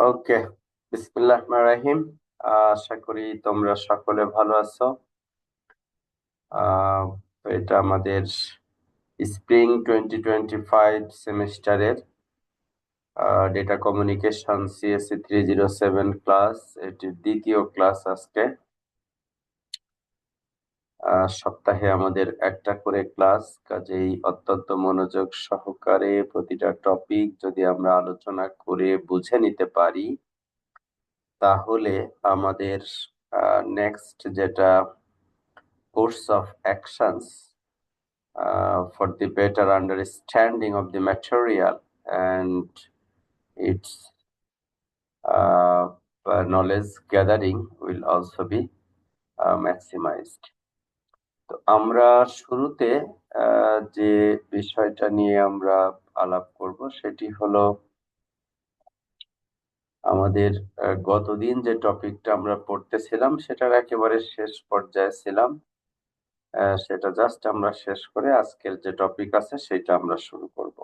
ওকে, বিসমিল্লাহির রহমানির রহিম। আশা করি তোমরা সকলে ভালো আছো। আহ, এটা আমাদের স্প্রিং 2025 সেমিস্টারের ডেটা কমিউনিকেশন সিএসসি 307 ক্লাস, এটির দ্বিতীয় ক্লাস আজকে। সপ্তাহে আমাদের একটা করে ক্লাস, কাজেই অত্যন্ত মনোযোগ সহকারে প্রতিটা টপিক যদি আমরা আলোচনা করে বুঝে নিতে পারি, তাহলে আমাদের নেক্সট যেটা course of actions for the better understanding of the material and its uh, knowledge gathering will also be maximized. তো আমরা শুরুতে যে বিষয়টা নিয়ে আমরা আলাপ করব সেটি হলো আমাদের গতদিন যে টপিকটা আমরা পড়তেছিলাম সেটার একেবারে শেষ পর্যায়ে ছিলাম। সেটা জাস্ট আমরা শেষ করে আজকের যে টপিক আছে সেটা আমরা শুরু করব।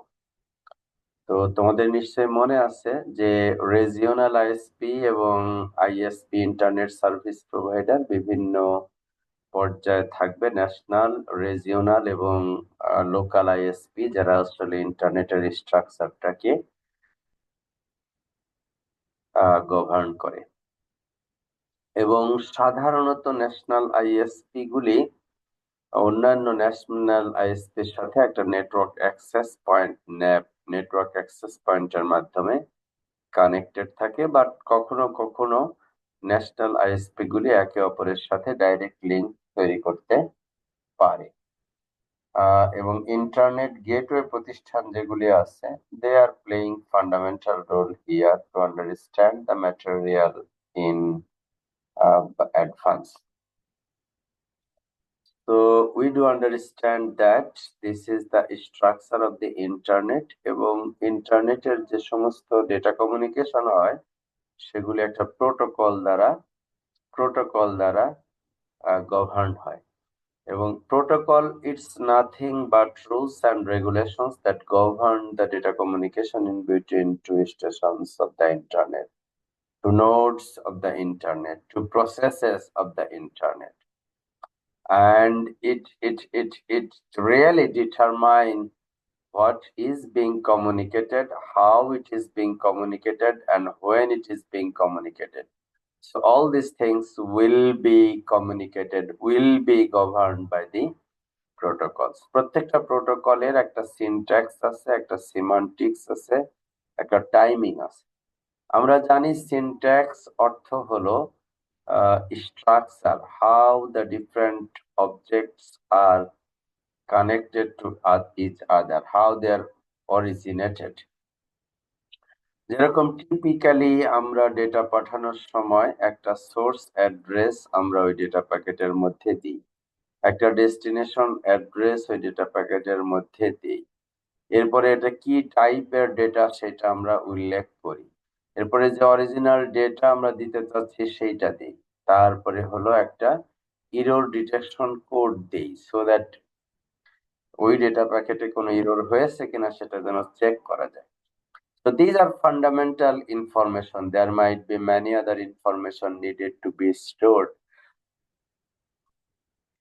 তো তোমাদের নিশ্চয়ই মনে আছে যে রিজিওনাল আইএসপি এবং আইএসপি ইন্টারনেট সার্ভিস প্রোভাইডার বিভিন্ন পর্যায়ে থাকবে, ন্যাশনাল, রিজিওনাল এবং লোকাল আইএসপি, যারা আসলে ইন্টারনেটের স্ট্রাকচারটাকে গভর্ন করে। এবং সাধারণত ন্যাশনাল আইএসপি গুলি অন্যান্য ন্যাশনাল আইএসপির সাথে একটা network access point, nap, network access পয়েন্টের মাধ্যমে কানেক্টেড থাকে, বাট কখনো কখনো ন্যাশনাল আইএসপি গুলি একে অপরের সাথে ডাইরেক্ট লিংক তৈরি করতে পারে। এবং ইন্টারনেট গেটওয়ে প্রতিষ্ঠান যেগুলি আছে, they are playing fundamental role here to understand the material in advance. So we do understand that this is the structure of the internet, এবং ইন্টারনেটের যে সমস্ত ডেটা কমিউনিকেশন হয় সেগুলি একটা প্রোটোকল দ্বারা গভর্ন হয়। এবং protocol it's nothing but rules and regulations that govern the data communication in between two stations of the internet, two nodes of the internet, two processes of the internet, and it really determine what is being communicated, how it is being communicated, and when it is being communicated. So all these things will be communicated, will be governed by the protocols. প্রত্যেকটা প্রোটোকলের একটা syntax আছে, একটা সিমান্টিক্স আছে, একটা timing আছে। আমরা জানি সিনট্যাক্স অর্থ হলো structure, how the different objects are connected to each other, how they are originated. যেরকম টিপিক্যালি আমরা ডেটা পাঠানোর সময় একটা সোর্স অ্যাড্রেস আমরা ওই ডেটা প্যাকেটের মধ্যে দিই, একটা ডেস্টিনেশন অ্যাড্রেস ওই ডেটা প্যাকেটের মধ্যে দিই, এরপরে এটা কি টাইপের ডেটা সেটা আমরা উল্লেখ করি, এরপরে যে অরিজিনাল ডেটা আমরা দিতে চাচ্ছি সেইটা দিই, তারপরে হলো একটা ইরর ডিটেকশন কোড দেই, সো দ্যাট ওই ডেটা প্যাকেটে কোনো ইরর হয়েছে কিনা সেটা যেন চেক করা যায়। So these are fundamental information. There might be many other information needed to be stored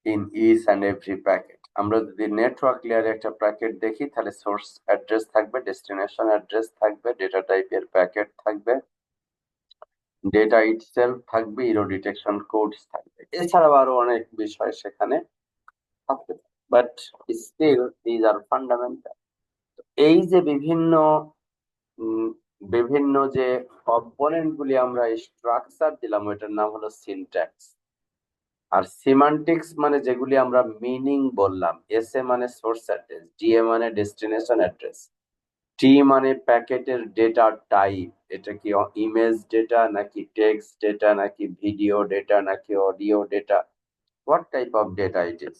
in each and every packet. আমরা যদি নেটওয়ার্ক লেয়ারে একটা প্যাকেট দেখি তাহলে সোর্স অ্যাড্রেস থাকবে, ডেস্টিনেশন অ্যাড্রেস থাকবে, ডেটা টাইপের প্যাকেট থাকবে, ডেটা ইটসেলফ থাকবে, ইরর ডিটেকশন কোডস থাকবে, এছাড়াও আরো অনেক বিষয় সেখানে থাকবে, but still these are fundamental. এই যে বিভিন্ন যে কম্পোনেন্ট গুলি আমরা স্ট্রাকচার দিলাম ওইটার নাম হলো সিনট্যাক্স। আর সিমান্টিক্স মানে যেগুলি আমরা মিনিং বললাম, এস এ মানে সোর্স অ্যাড্রেস, ডি এ মানে ডেস্টিনেশন অ্যাড্রেস, টি মানে প্যাকেটের ডেটা টাইপ, এটা কি ইমেজ ডেটা নাকি টেক্সট ডেটা নাকি ভিডিও ডেটা নাকি audio data, what type of data it is.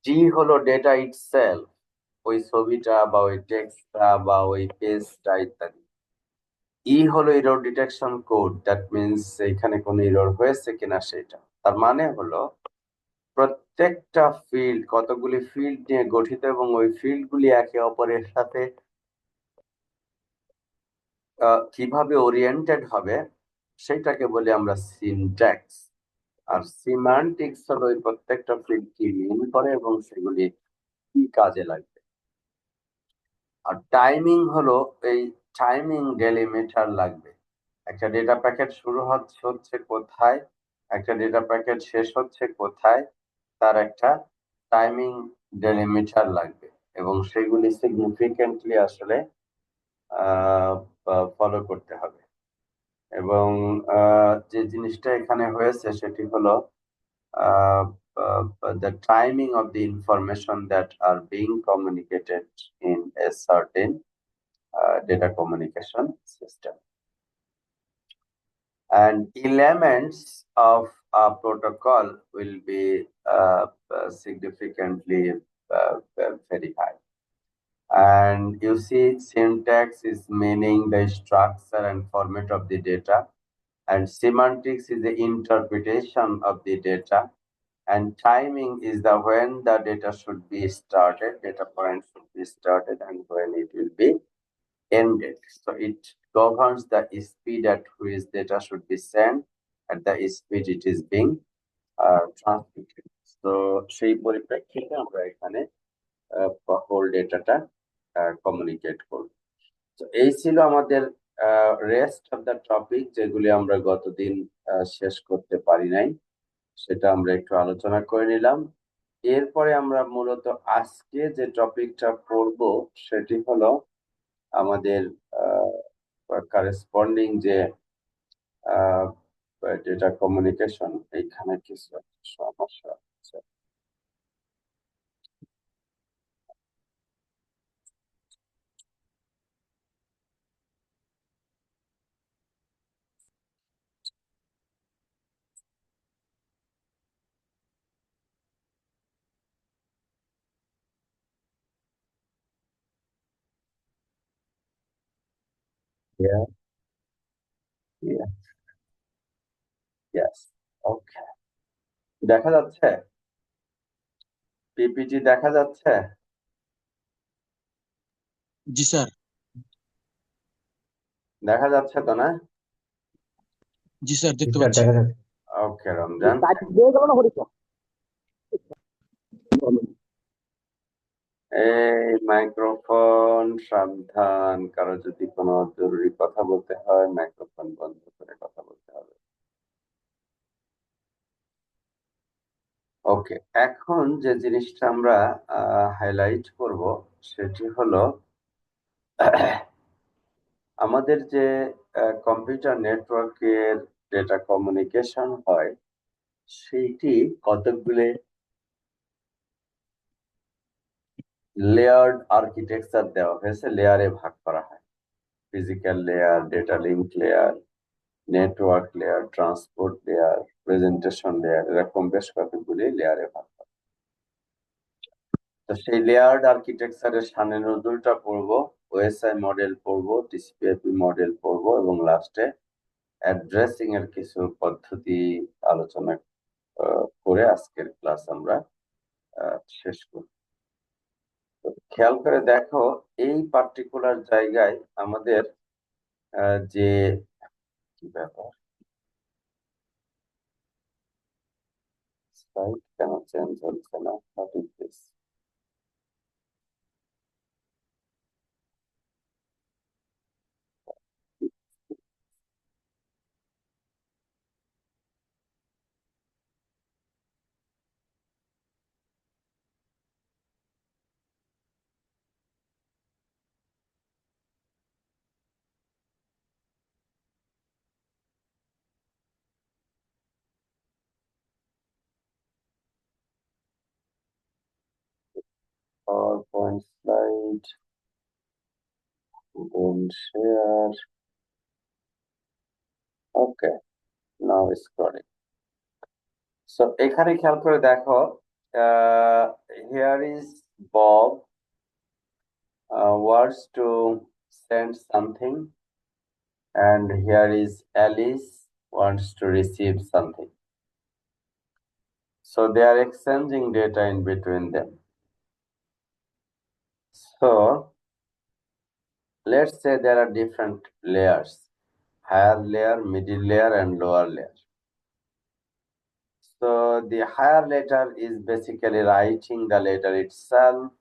জি হলো ডেটা ইটসেলফ, ওই ছবিটা বা ওই টেক্সটটা বা ওই পেজটা ইত্যাদি। ই হলো error detection code, that means এখানে কোনো ইরর হয়েছে কিনা সেটা। তার মানে হলো প্রত্যেকটা ফিল্ড কতগুলি ফিল্ড নিয়ে গঠিত এবং ওই ফিল্ডগুলি একে অপরের সাথে কিভাবে ওরিয়েন্টেড হবে সেটাকে বলি আমরা সিনট্যাক্স। আর সিম্যান্টিক্স হলো ওই প্রত্যেকটা ফিল্ড কি মিন করে এবং সেগুলি কি কাজে লাগবে। আর টাইমিং হলো এই টাইমিং ডেলিমিটার লাগবে। একটা ডেটা প্যাকেট শুরু হচ্ছে কোথায়, একটা ডেটা প্যাকেট শেষ হচ্ছে কোথায়, তার একটা টাইমিং ডেলিমিটার লাগবে এবং সেগুলি সিগনিফিকেন্টলি আসলে ফলো করতে হবে। এবং যে জিনিসটা এখানে হয়েছে সেটি হলো the timing of the information that are being communicated in a certain data communication system. And elements of a protocol will be significantly very high. And you see, syntax is meaning the structure and format of the data, and semantics is the interpretation of the data, and timing is the when the data should be started, data point should be started, and when it will be ended. So it governs the speed at which data should be sent at the speed it is being transmitted. So সেই পরিপ্রেক্ষিতে আমরা এখানে whole ডেটাটা communicate করব। তো এই ছিল আমাদের rest of the topic, যেগুলি আমরা গতদিন শেষ করতে পারি নাই, সেটা আমরা একটু আলোচনা করে নিলাম। এরপরে আমরা মূলত আজকে যে টপিকটা পড়ব সেটি হলো আমাদের কারেসপন্ডিং যে ডেটা কমিউনিকেশন। এইখানে কিছু সমস্যা আছে। Yeah, yeah, yes. ওকে, দেখা যাচ্ছে? পিপিটি দেখা যাচ্ছে? জি স্যার। দেখা যাচ্ছে তো না? জি স্যার, দেখতে স্যার পাচ্ছি। দেখা যাচ্ছে। ওকে রমজান, এই মাইক্রোফোন সাবধান, কারো যদি কোনো জরুরি কথা বলতে হয় মাইক্রোফোন বন্ধ করে কথা বলতে হবে। ওকে, এখন যে জিনিসটা আমরা হাইলাইট করব সেটি হলো আমাদের যে কম্পিউটার নেটওয়ার্কের ডেটা কমিউনিকেশন হয় সেইটি কতগুলি লেয়ার্ড আর্কিটেকচার দেওয়া হয়েছে, লেয়ারে ভাগ করা হয়। Physical layer, data link layer, network layer, transport layer, presentation layer, এরকম বেশ কতগুলি লেয়ারে ভাগ করা। তো সেই লেয়ার্ড আর্কিটেকচারের সামনে নজরুলটা পড়বো, ওএসআই মডেল পড়বো, টিসিপি মডেল পড়বো এবং লাস্টে অ্যাড্রেসিং এর কিছু পদ্ধতি আলোচনা করে আজকের ক্লাস আমরা শেষ করব। খেয়াল করে দেখো, এই পার্টিকুলার জায়গায় আমাদের যে কি ব্যাপার, স্লাইড কেন চেঞ্জ হচ্ছে না? What is this? PowerPoint slide, then share. Okay, now it's scrolling. So এখানে খেয়াল করে দেখো, here is Bob wants to send something, and here is Alice wants to receive something. So they are exchanging data in between them. So Let's say there are different layers, higher layer, middle layer, and lower layer. So the higher letter is basically writing the letter itself,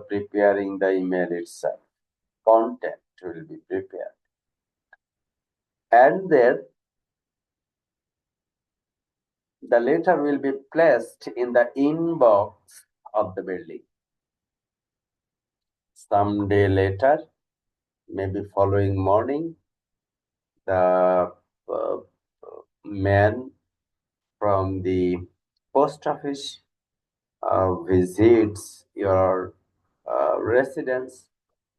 preparing the email itself. Content will be prepared. And then the letter will be placed in the inbox of the building. Some day later, maybe following morning, the man from the post office visits your residence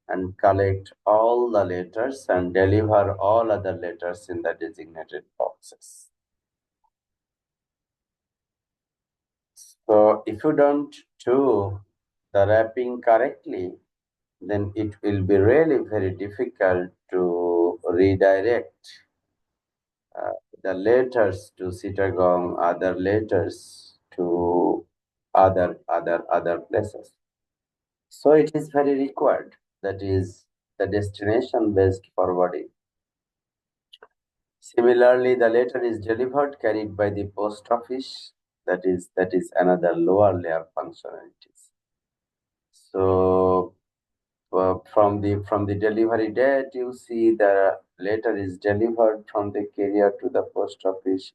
and collect all the letters and deliver all other letters in the designated boxes. So if you don't do the wrapping correctly, then it will be really very difficult to redirect the letters to Chittagong, other letters to other places. So it is very required. That is the destination based forwarding. Similarly, the letter is delivered carried by the post office. That is another lower layer functionalities. So from the delivery date, you see the letter is delivered from the carrier to the post office.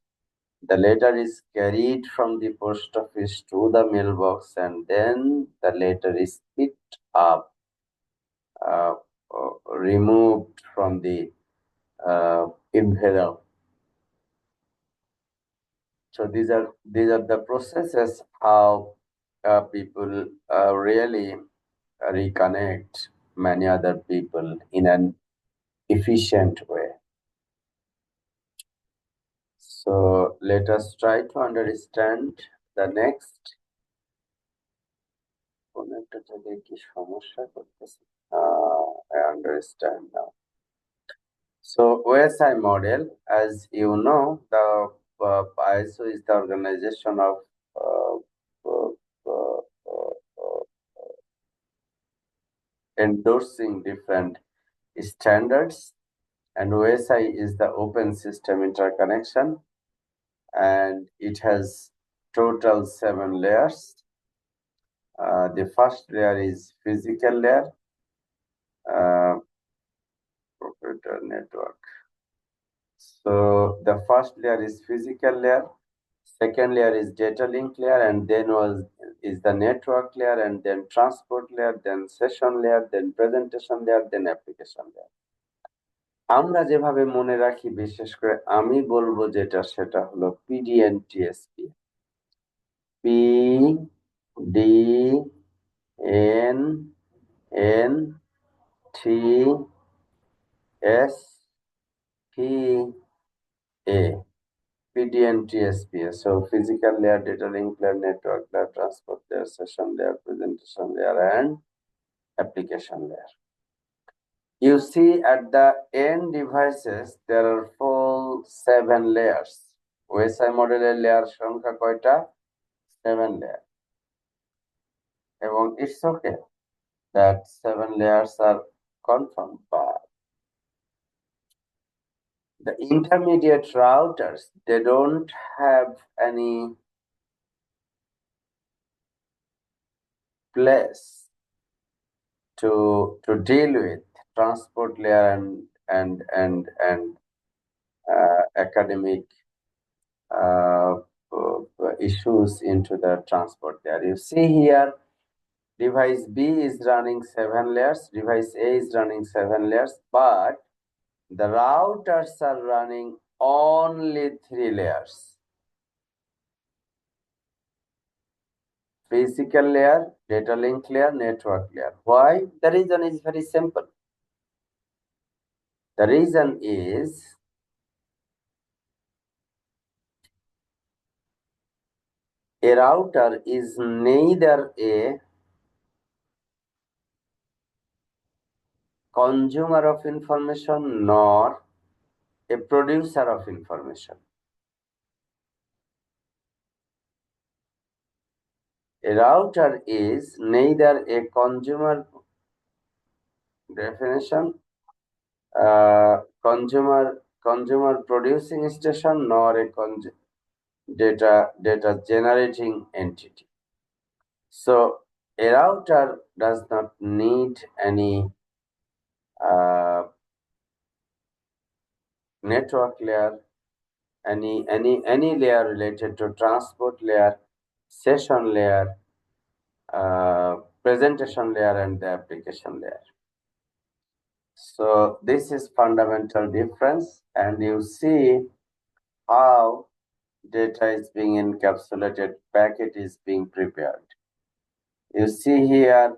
The letter is carried from the post office to the mailbox, and then the letter is picked up, removed from the envelope. So these are the processes how people really reconnect many other people in an efficient way. So let us try to understand the next. I understand now. So OSI model, as you know, the ISO is the organization of uh, uh, uh, uh, endorsing different standards, and OSI is the open system interconnection, and it has total 7 layers. The first layer is physical layer, proprietor network. So the first layer is physical layer, second layer is data link layer, and then is the network layer, and then transport layer, then session layer, then presentation layer, then application layer. আমরা যেভাবে মনে রাখি, বিশেষ করে আমি বলবো যেটা, সেটা হলো PDNTSP, P D N N T S P A, PDNTSP. So physical layer, data link layer, network layer, transport layer, session layer, presentation layer, and application layer. You see at the end devices there are full 7 layers. OSI মডেলের layer সংখ্যা কয়টা? 7 layer. এবং it's okay that 7 layers are confirmed, but the intermediate routers, they don't have any place to deal with transport layer and academic issues into the transport layer. You see here, device B is running 7 layers, device A is running 7 layers, but the routers are running only 3 layers. Physical layer, data link layer, network layer. Why? The reason is very simple. The reason is a router is neither a consumer of information nor a producer of information. A router is neither a consumer definition consumer producing station nor a data generating entity. So a router does not need any network layer, any layer related to transport layer, session layer, presentation layer, and the application layer. So this is fundamental difference, and you see how data is being encapsulated, packet is being prepared. You see here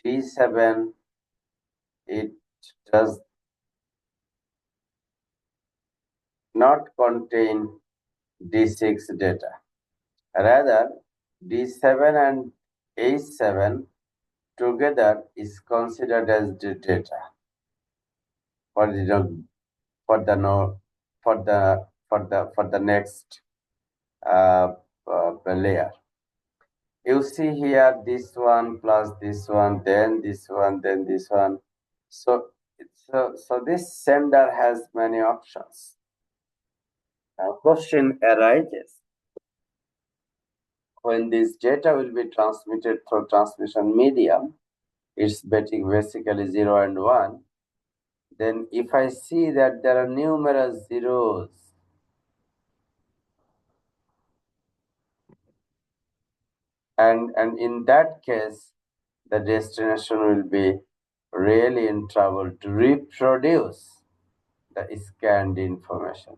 D7, it does not contain D6 data. Rather, D7 and H7 together is considered as the data for the for the no for the next layer. You see here this one plus this one, then this one, then this one. So this sender has many options. Now question arises, when this data will be transmitted through transmission medium, it's basically 0 and 1. Then if I see that there are numerous zeros, and in that case, the destination will be really in trouble to reproduce the scanned information.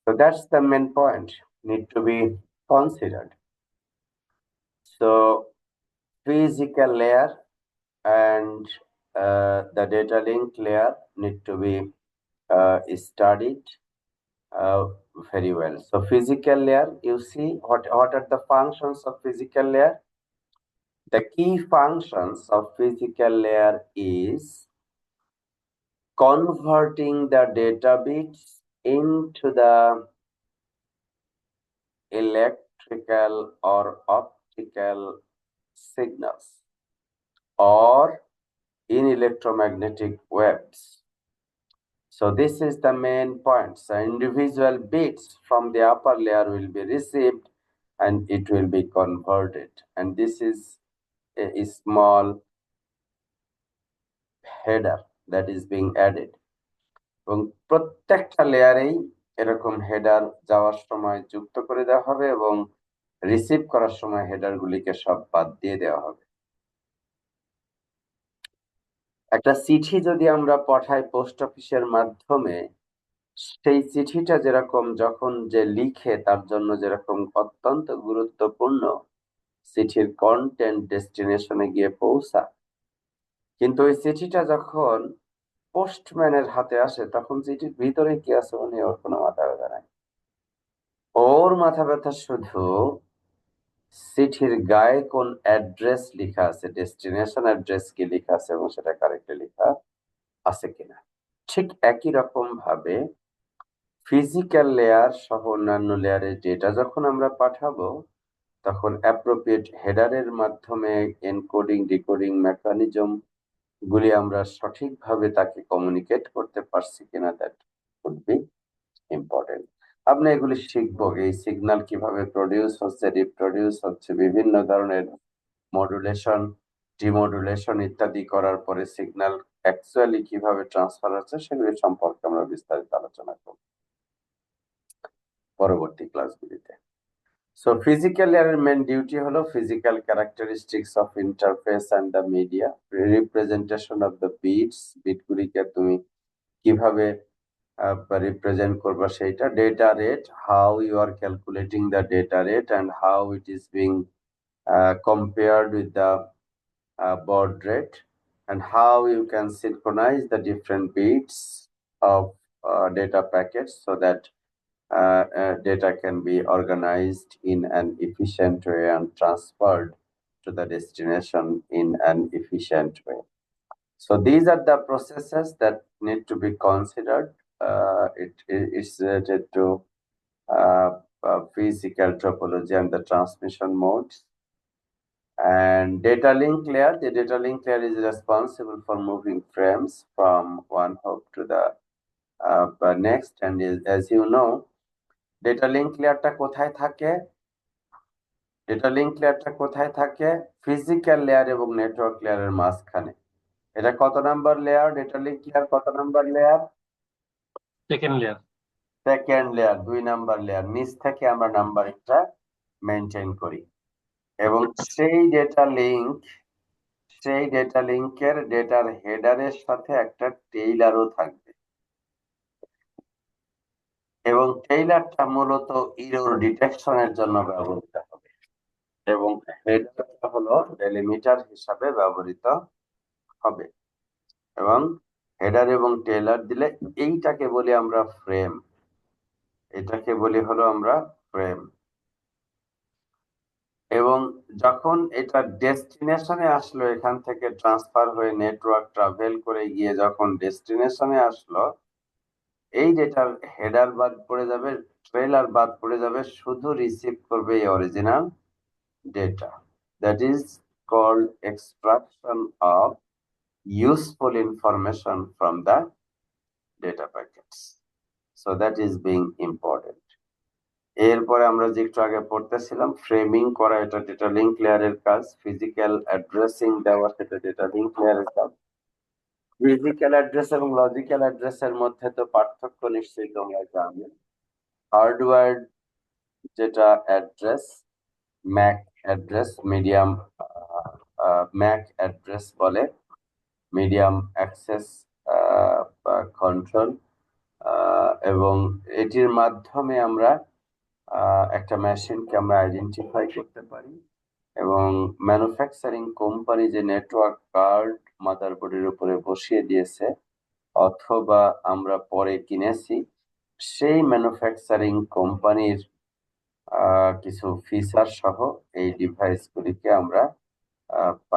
So that's the main point, need to be considered. So physical layer and the data link layer need to be studied very well. So physical layer, you see what are the functions of physical layer? The key functions of physical layer is converting the data bits into the electrical or optical signals or in electromagnetic waves. So this is the main point. So individual bits from the upper layer will be received and it will be converted. And this is a small header that is being added. এবং প্রত্যেকটা লেয়ারেই এরকম header যাওয়ার সময় যুক্ত করে দেওয়া হবে এবং রিসিভ করার সময় হেডারগুলিকে সব বাদ দিয়ে দেওয়া হবে। একটা চিঠি যদি আমরা পাঠাই পোস্ট অফিসের মাধ্যমে, সেই চিঠিটা যেরকম যখন যে লিখে তার জন্য যেরকম অত্যন্ত গুরুত্বপূর্ণ চিঠির কন্টেন্ট ডেস্টিনেশনে গিয়ে পৌঁছা, কিন্তু ওই চিঠিটা যখন পোস্টম্যানের হাতে আসে তখন চিঠির ভিতরে কি আছে উনি ওর কোনো মাথা ব্যথা নাই। ওর মাথা ব্যথা শুধু চিঠির গায়ে কোন অ্যাড্রেস লেখা আছে, ডেস্টিনেশন অ্যাড্রেস কি লেখা আছে এবং সেটা কারেক্টলি লেখা আছে কিনা। ঠিক একই রকম ভাবে ফিজিক্যাল লেয়ার সহ অন্যান্য লেয়ারের ডেটা যখন আমরা পাঠাবো তখন অ্যাপ্রোপ্রিয়েট হেডারের মাধ্যমে এনকোডিং ডিকোডিং মেকানিজম গুলি আমরা সঠিকভাবে তাকে কমিউনিকেট করতে পারছি কিনা, দ্যাট উড বি ইম্পর্টেন্ট। আমরা এগুলি শিখবো, এই সিগন্যাল কিভাবে প্রডিউস হচ্ছে, রিপ্রডিউস হচ্ছে, বিভিন্ন ধরনের মডুলেশন ডিমডুলেশন ইত্যাদি করার পরে সিগন্যাল অ্যাকচুয়ালি কিভাবে ট্রান্সফার হচ্ছে সেগুলি সম্পর্কে আমরা বিস্তারিত আলোচনা করব পরবর্তী ক্লাসগুলিতে। সো ফিজিক্যাল লেয়ারের মেন ডিউটি হলো physical characteristics of interface and the media, representation of the বিটগুলিকে তুমি কিভাবে রিপ্রেজেন্ট করবা সেইটা, data rate, how you are calculating the data rate and how it is being compared with the baud rate, and how you can synchronize the different bits of data packets so that data can be organized in an efficient way and transferred to the destination in an efficient way. So these are the processes that need to be considered. It is related to physical topology and the transmission modes. And data link layer, the data link layer is responsible for moving frames from one hop to the next. And as you know, data link লেয়ারটা কোথায় থাকে? Data link লেয়ারটা কোথায় থাকে? Physical layer এবং network লেয়ারের মাঝখানে। এটা কত number layer? Data link layer কত number layer? Second layer. Second layer, 2 number layer. নিচ থেকে আমরা নাম্বারিংটা মেনটেন করি এবং সেই ডেটা লিঙ্কের ডেটার হেডারের সাথে একটা টেইলারও থাকবে এবং টেইলারটা মূলত ইরর ডিটেকশনের জন্য ব্যবহৃত হবে এবং হেডারটা হলো ডেলিমিটার হিসাবে ব্যবহৃত হবে এবং হেডার এবং টেইলার দিলে এইটাকে বলি আমরা ফ্রেম। এটাকে বলি হলো আমরা ফ্রেম। এবং যখন এটা ডেস্টিনেশনে আসলো, এখান থেকে ট্রান্সফার হয়ে নেটওয়ার্ক ট্রাভেল করে গিয়ে যখন ডেস্টিনেশনে আসলো, এই ডেটার হেডার বাদ পড়ে যাবে, ট্রেলার বাদ পড়ে যাবে, শুধু রিসিভ করবে এই original data. That is called extraction of useful information from the data packets. So that is being important. এরপরে আমরা যে একটু আগে পড়তেছিলাম, ফ্রেমিং করা, এটা ডেটা লিঙ্ক লেয়ারের কাজ। ফিজিক্যাল অ্যাড্রেসিং দেওয়া, সেটা ডেটা লিঙ্ক লেয়ারের কাজ। ফিজিক্যাল অ্যাড্রেস এবং লজিক্যাল অ্যাড্রেসের মধ্যে তো পার্থক্য নিশ্চয়ই তোমরা জানো। হার্ডওয়্যার যেটা address, Mac address, medium Mac address বলে, মিডিয়াম অ্যাক্সেস কন্ট্রোল, এবং এটির মাধ্যমে আমরা একটা মেশিনকে আমরা আইডেন্টিফাই করতে পারি এবং ম্যানুফ্যাকচারিং কোম্পানি যে নেটওয়ার্ক কার্ড মাদারবোর্ডের উপরে বসিয়ে দিয়েছে অথবা আমরা পরে কিনেছি, সেই ম্যানুফ্যাকচারিং কোম্পানির কিছু ফিচার সহ এই ডিভাইসগুলিকে আমরা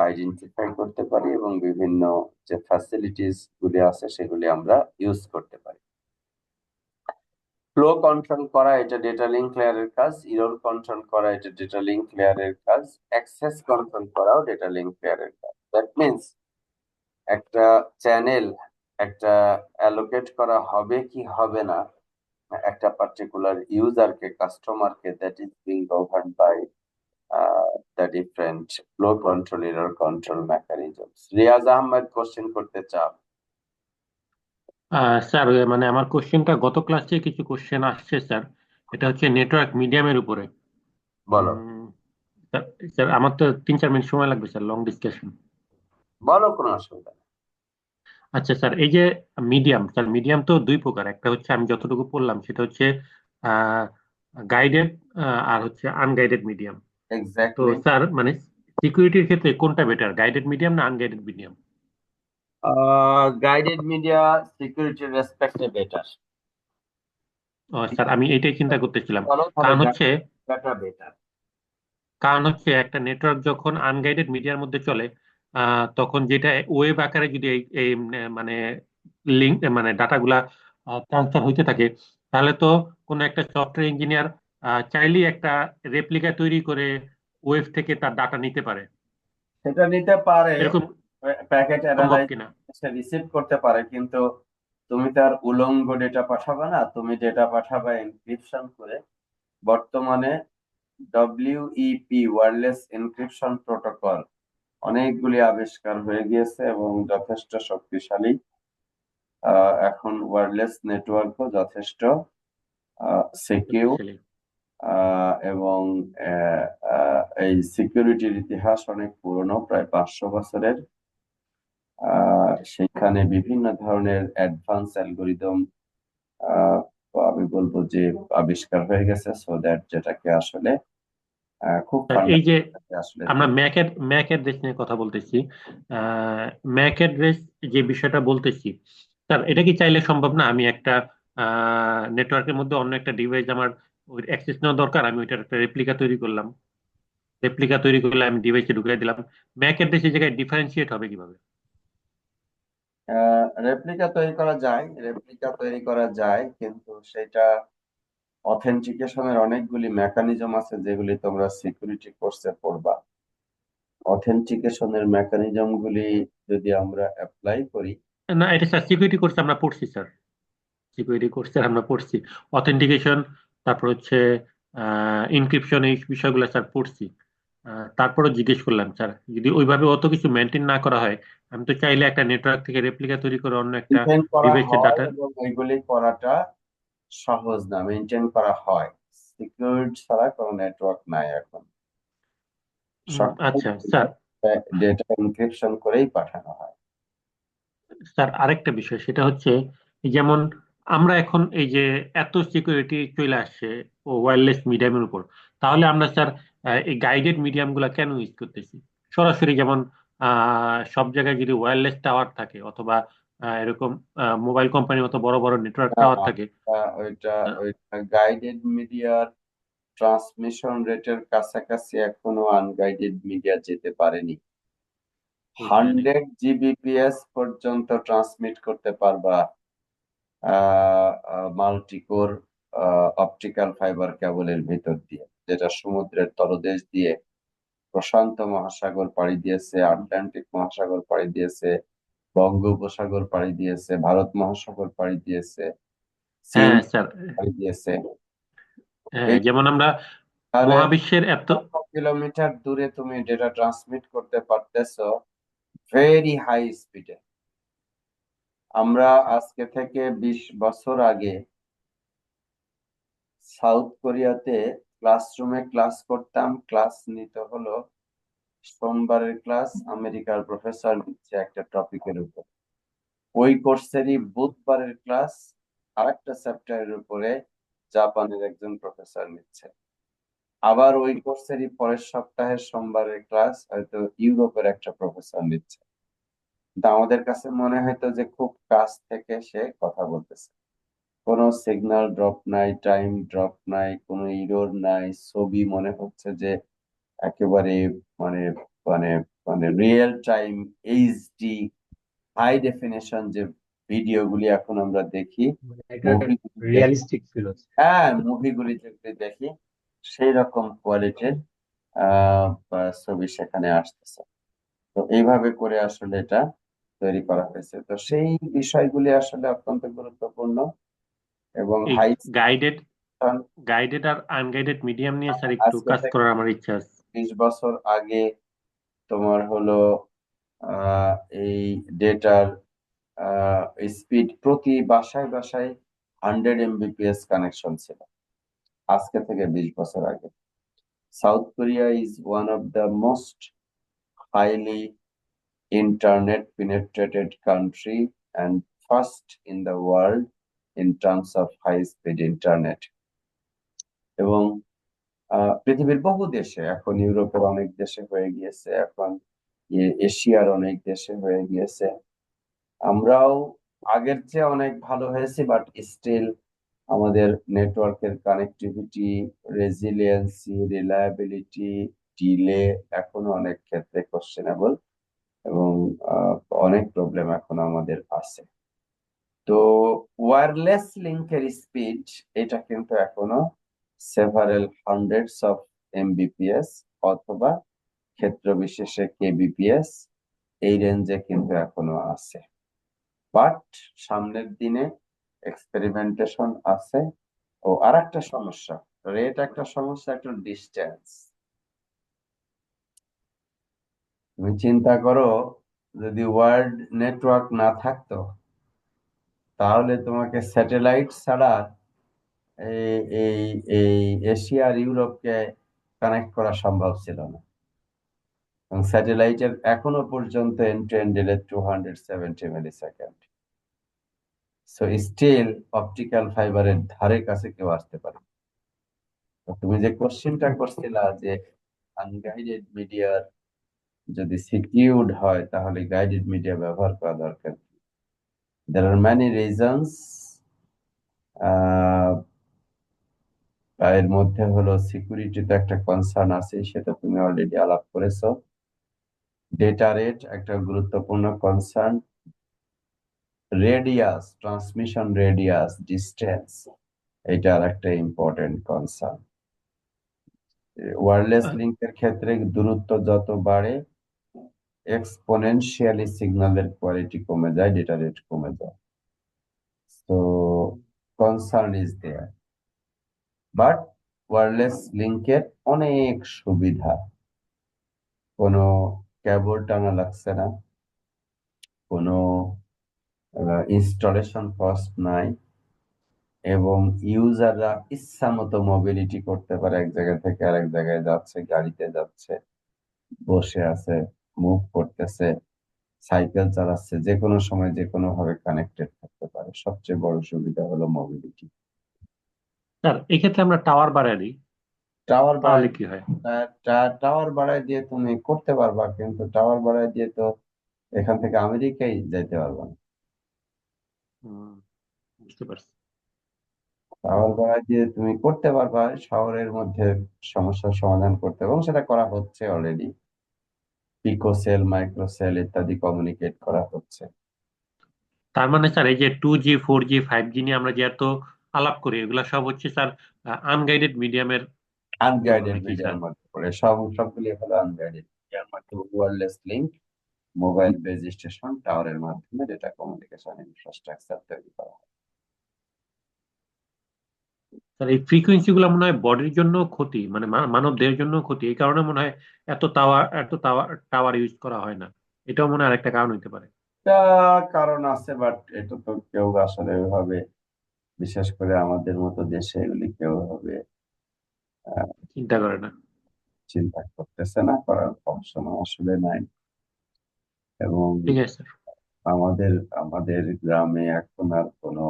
আইডেন্টিফাই করতে পারি এবং বিভিন্ন যে ফ্যাসিলিটিস গুলি আছে সেগুলি আমরা ইউজ করতে পারি। ফ্লো কন্ট্রোল করা, এটা ডেটা লিঙ্ক লেয়ারের কাজ। ইরর কন্ট্রোল করা, এটা ডেটা লিঙ্ক লেয়ারের কাজ। অ্যাক্সেস কন্ট্রোল করাও ডেটা লিঙ্ক লেয়ারের কাজ। দ্যাট মিন্স একটা চ্যানেল একটা অ্যালোকেট করা হবে কি হবে না একটা পার্টিকুলার ইউজারকে, কাস্টমারকে, that is being governed by the different flow control, error control mechanisms. Riaz Ahmed question করতে চাও? স্যার, মানে আমার কোশ্চেনটা গত ক্লাসে কিছু কোশ্চেন আসছে স্যার, এটা হচ্ছে নেটওয়ার্ক মিডিয়ামের উপরে। বলো। স্যার আমার তো 3-4 মিনিট সময় লাগবে স্যার, লং ডিসকাশন। বলো, কোনো অসুবিধা নেই। আচ্ছা স্যার, এই যে মিডিয়াম, স্যার মিডিয়াম তো দুই প্রকার। একটা হচ্ছে আমি যতটুকু পড়লাম সেটা হচ্ছে গাইডেড আর হচ্ছে আনগাইডেড মিডিয়াম। তো এক্স্যাক্টলি। স্যার মানে সিকিউরিটির ক্ষেত্রে কোনটা বেটার, গাইডেড মিডিয়াম না unguided medium? Guided media security রেসপেক্টে বেটার। স্যার আমি এটাই চিন্তা করতেছিলাম। কারণ হচ্ছে একটা নেটওয়ার্ক যখন আনগাইডেড মিডিয়ার মধ্যে চলে, তখন যেটা ওয়েব আকারে যদি এই মানে লিঙ্ক মানে ডাটাগুলা ট্রান্সফার হইতে থাকে, তাহলে তো কোনো একটা সফটওয়্যার ইঞ্জিনিয়ার চাইলেই একটা রেপ্লিকা তৈরি করে ওয়েব থেকে তার ডাটা নিতে পারে। সেটা নিতে পারে, এরকম প্যাকেট সম্ভব কিনা? রিসিভ করতে পারে, কিন্তু তুমি তার উলঙ্গ ডেটা পাঠাবে না, তুমি ডেটা পাঠাবে এনক্রিপশন করে। বর্তমানে WEP ওয়্যারলেস এনক্রিপশন প্রোটোকল অনেকগুলি আবিষ্কার হয়ে গিয়েছে এবং যথেষ্ট শক্তিশালী। এখন ওয়্যারলেস নেটওয়ার্কও যথেষ্ট সিকিউর এবং এই সিকিউরিটির ইতিহাস অনেক পুরনো, প্রায় 500 বছরের। সেখানে বিভিন্ন ধরনের অ্যাডভান্স অ্যালগোরিদম আমি বলবো যে আবিষ্কার হয়ে গেছে, সো দ্যাট যেটাকে আসলে খুব এই যে আমরা ম্যাক অ্যাড্রেস নিয়ে কথা বলতেছি, ম্যাক অ্যাড্রেস যে বিষয়টা বলতেছি স্যার, এটা কি চাইলে সম্ভব না আমি একটা নেটওয়ার্কের মধ্যে অন্য একটা ডিভাইস আমার ওই অ্যাক্সেস নেওয়া দরকার, আমি ওইটার একটা রেপ্লিকা তৈরি করলাম। রেপ্লিকা তৈরি করলে আমি ডিভাইসে ঢুকিয়ে দিলাম। ম্যাকের দেশে জায়গায় ডিফারেন্সিয়েট হবে কিভাবে? রেপ্লিকা তৈরি করা যায়, কিন্তু সেটা অথেন্টিকেশনের অনেকগুলি মেকানিজম আছে যেগুলি তোমরা সিকিউরিটি কোর্সে পড়বা। অথেন্টিকেশনের মেকানিজম গুলি যদি আমরা অ্যাপ্লাই করি, না, এটা স্যার সিকিউরিটি কোর্সে আমরা পড়ছি স্যার। সিকিউরিটি কোর্সে আমরা পড়ছি অথেন্টিকেশন, তারপর হচ্ছে ইনক্রিপশন, এই বিষয়গুলো স্যার পড়ছি। তারপরে জিজ্ঞেস করলাম স্যার, যদি ওইভাবে অত কিছু মেনটেন না করা হয়, আমি তো চাইলে একটা নেটওয়ার্ক থেকে রেপ্লিকা তৈরি করে অন্য একটা মেনটেন করা ডিভাইসের হয় ডাটা। এবং এগুলি করাটা সহজ না, মেনটেন করা হয়। সিকিউরিটি ছাড়া কোনো নেটওয়ার্ক নাই এখন। আচ্ছা স্যার। ডেটা এনক্রিপশন করেই পাঠানো হয়। স্যার আরেকটা বিষয়, সেটা হচ্ছে এই যেমন আমরা এখন এই যে এত সিকিউরিটি চলে আসছে ও ওয়্যারলেস মিডিয়ামের উপর, তাহলে আমরা স্যার এই গাইডেড মিডিয়াম গুলা কেন ইউজ করতেছি? সরাসরি যেমন সব জায়গায় যদি ওয়্যারলেস টাওয়ার থাকে, অথবা এরকম মোবাইল কোম্পানির মতো বড় বড় নেটওয়ার্ক টাওয়ার থাকে। ওইটা আহ, ওইটা গাইডেড মিডিয়ার ট্রান্সমিশন রেটের কাছাকাছি এখনো আনগাইডেড মিডিয়া যেতে পারেনি। বুঝতে পারিনি। 100 Gbps পর্যন্ত ট্রান্সমিট করতে পারবা মাল্টিকোর অপটিক্যাল ফাইবার কেবলের ভিতর দিয়ে, যেটা সমুদ্রের তলদেশ দিয়ে প্রশান্ত মহাসাগর পাড়ি দিয়েছে, আটলান্টিক মহাসাগর পাড়ি দিয়েছে, বঙ্গোপসাগর পাড়ি দিয়েছে, ভারত মহাসাগর পাড়ি দিয়েছে, চীন হ্যাঁ স্যার। পাড়ি দিয়েছে। হ্যাঁ, এই যেমন আমরা তাহলে মহাবিশ্বের এত। লক্ষ কিলোমিটার দূরে তুমি ডেটা ট্রান্সমিট করতে পারতেছো ভেরি হাই স্পিডে। আমরা আজকে থেকে 20 বছর আগে সাউথ কোরিয়াতে ক্লাসরুমে ক্লাস করতাম, ক্লাস নিতে হলো সোমবারের ক্লাস আমেরিকার প্রফেসর নিচ্ছে একটা টপিকের উপর, ওই কোর্সেরই বুধবারের ক্লাস আরেকটা চ্যাপ্টারের উপরে জাপানের একজন প্রফেসর নিচ্ছে, আবার ওই কোর্সেরই পরের সপ্তাহের সোমবারের ক্লাস হয়তো ইউরোপের একটা প্রফেসর নিচ্ছে। কিন্তু আমাদের কাছে মনে হতো যে খুব কাছ থেকে সে কথা বলতেছে, কোনো সিগন্যাল ড্রপ নাই, টাইম ড্রপ নাই, কোনো ইরর নাই, ছবি মনে হচ্ছে যে একেবারে মানে মানে মানে real time HD high definition যে ভিডিওগুলি এখন আমরা দেখি, মানে এটা একটা মুভিগুলি দেখি, রিয়ালিস্টিক ফিল হচ্ছে। হ্যাঁ মুভিগুলি যেগুলি দেখি সেই রকম কোয়ালিটির ছবি সেখানে আসতেছে। তো এইভাবে করে আসলে এটা তৈরি করা হয়েছে। তো সেই বিষয়গুলি আসলে অত্যন্ত গুরুত্বপূর্ণ এবং এই হাই গাইডেড গাইডেড আর আনগাইডেড মিডিয়াম নিয়ে স্যার একটু আজকে কাজ থেকে করার আমার ইচ্ছা আছে। 20 বছর আগে তোমার হলো আহ এই ডেটার স্পিড প্রতি বাসায় বাসায় 100 Mbps কানেকশন ছিল, আজকে থেকে 20 বছর আগে। South Korea is one of the most highly internet penetrated country and first in the world in terms of high speed internet। এবং পৃথিবীর বহু দেশে, এখন ইউরোপের অনেক দেশে হয়ে গিয়েছে, এখন এশিয়ার অনেক দেশে হয়ে গিয়েছে। আমরাও আগের চেয়ে অনেক ভালো হয়েছে, বাট স্টিল আমাদের নেটওয়ার্কের কানেক্টিভিটি, রেজিলিয়েন্সি, রিলায়েবিলিটি, ডিলে এখনো অনেক ক্ষেত্রে কোশ্চেনেবল এবং অনেক প্রবলেম এখন আমাদের আছে। তো ওয়্যারলেস লিঙ্কের স্পিড এটা কিন্তু এখনো সেভারেল হান্ড্রেডস অফ এমবিপিএস অথবা ক্ষেত্র বিশেষে কেবিপিএস, এই রেঞ্জে কিন্তু এখনো আছে। বাট সামনের দিনে এক্সপেরিমেন্টেশন আছে। ও আর একটা সমস্যা, রেট একটা সমস্যা, একটা ডিস্টেন্স। তুমি চিন্তা করো, যদি ওয়ার্ল্ড নেটওয়ার্ক না থাকতো তাহলে তোমাকে স্যাটেলাইট ছাড়া এই এই এই এশিয়া আর ইউরোপকে কানেক্ট করা সম্ভব ছিল না। এবং স্যাটেলাইটের এখনো পর্যন্ত end to end delay 270 millisecond. So still optical ফাইবারের ধারে কাছে কেউ আসতে পারে। তো তুমি যে কোশ্চেনটা করছিলা যে আনগাইডেড মিডিয়ার যদি সিকিউরড হয় তাহলে গাইডেড মিডিয়া ব্যবহার করা দরকার। There are many reasons আহ এর মধ্যে হলো সিকিউরিটিতে একটা কনসার্ন আছে, সেটা তুমি অলরেডি আলাপ করেছো। ডেটা রেট একটা গুরুত্বপূর্ণ concern. Radius, transmission radius, distance, এটা আর একটা ইম্পর্টেন্ট কনসার্ন। ওয়্যারলেস লিঙ্কের ক্ষেত্রে দূরত্ব যত বাড়ে এক্সপোনেনশিয়ালি সিগন্যালের কোয়ালিটি কমে যায়, ডেটা রেট কমে যায়। তো concern is there, but wireless লিঙ্কের অনেক সুবিধা। কোনো কেবল টানা লাগছে না, কোনো ইনস্টলেশন কস্ট নাই, এবং ইউজাররা ইচ্ছা মতো মোবিলিটি করতে পারে, এক জায়গা থেকে আরেক জায়গায় যাচ্ছে, গাড়িতে যাচ্ছে, বসে আছে, মুভ করতেছে, সাইকেল চালাচ্ছে, যে কোনো সময় যে কোনো ভাবে কানেক্টেড থাকতে পারে। সবচেয়ে বড় সুবিধা হলো মোবিলিটি। স্যার এই ক্ষেত্রে আমরা টাওয়ার বাড়ায় দিই, টাওয়ার তাহলে বাড়ায় কি হয়? টাওয়ার বাড়ায় দিয়ে তুমি করতে পারবা, কিন্তু টাওয়ার বাড়ায় দিয়ে তো এখান থেকে আমেরিকায় যাইতে পারবা না। হুম, বুঝতে পারছি। টাওয়ার বাড়ায় দিয়ে তুমি করতে পারবা শহরের মধ্যে সমস্যার সমাধান করতে, এবং সেটা করা হচ্ছে অলরেডি। পিকোসেল, মাইক্রোসেল ইত্যাদি কমিউনিকেট করা হচ্ছে। তার মানে স্যার এই যে 2G 4G 5G নিয়ে আমরা যে এত আলাপ করি, এগুলা সব হচ্ছে স্যার আনগাইডেড মিডিয়ামের জন্য আনগাইডেড নাকি স্যার? মিডিয়ার মধ্যে পড়ে, সবগুলি হলো আনগাইডেড মিডিয়ার মধ্যে। Wireless link, mobile base station, টাওয়ারের মাধ্যমে ডেটা কমিউনিকেশন ইনফ্রাস্ট্রাকচার তৈরি করা হয়। স্যার এই ফ্রিকোয়েন্সি গুলো মনে হয় বডির জন্য ক্ষতি, মানে মানব দেহের জন্য ক্ষতি, এই কারণে মনে হয় এত টাওয়ার টাওয়ার ইউজ করা হয় না। এটাও মনে হয় আরেকটা কারণ হতে পারে। এটা কারণ আছে, বাট এটা তো কেউ আসলে ওইভাবে, বিশেষ করে আমাদের মতো দেশে এগুলি কেউ হবে চিন্তা করে না। চিন্তা করতেছে না, করার অপশন আসলে নাই। এবং ঠিক আছে স্যার। আমাদের আমাদের গ্রামে এখন আর কোনো